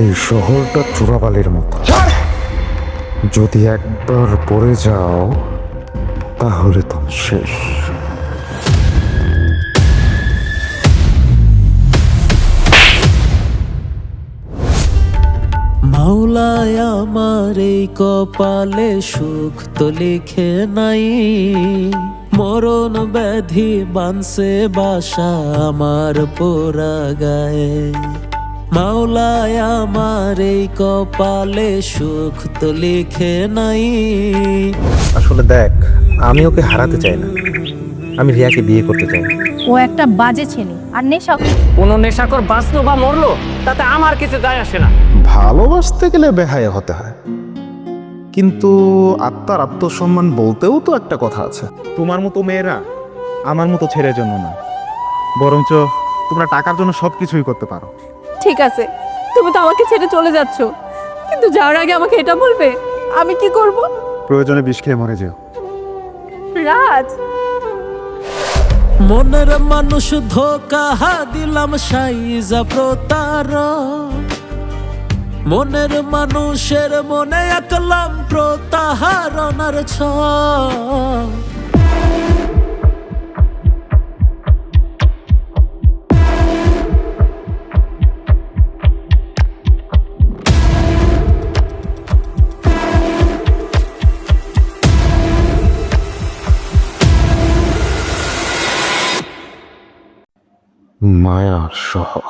এই শহরটা চোরাবালির মতো, যদি একবার পড়ে যাও তাহলে তো শেষ। মাওলায় আমার এই কপালে সুখ তো লিখে নাই, মরণ ব্যাধি বানছে বাসা আমার পোড়া গায়ে। মাওলায় আমার এই কপালে সুখ তো লিখে নাই। আসলে দেখ, আমি ওকে হারাতে চাই না, আমি রিয়াকে বিয়ে করতে চাই। ও একটা বাজে ছেলে আর নেশা। কোনো নেশাকর বাঁচলো বা মরলো তাতে আমার কিছু যায় আসে না। ভালোবাসতে গেলে বেহায়া হতে হয়, কিন্তু আত্মার আত্মসম্মান বলতেও তো একটা কথা আছে। তোমার মতো মেয়েরা আমার মতো ছেলের জন্য না, বরঞ্চ তোমরা টাকার জন্য সবকিছুই করতে পারো। ঠিক আছে, তুমি তো আমাকে ছেড়ে চলে যাচ্ছ, কিন্তু যাওয়ার আগে আমাকে এটা বলবে আমি কি করব? প্রয়োজনে বিষ খেয়ে মরে যেও। রাজ, মনের মানুষ ধোকা দিলাম সাইজা প্রতারক, মনের মানুষের মনে আঁকলাম প্রতারণার ছক। মায়ার শহর।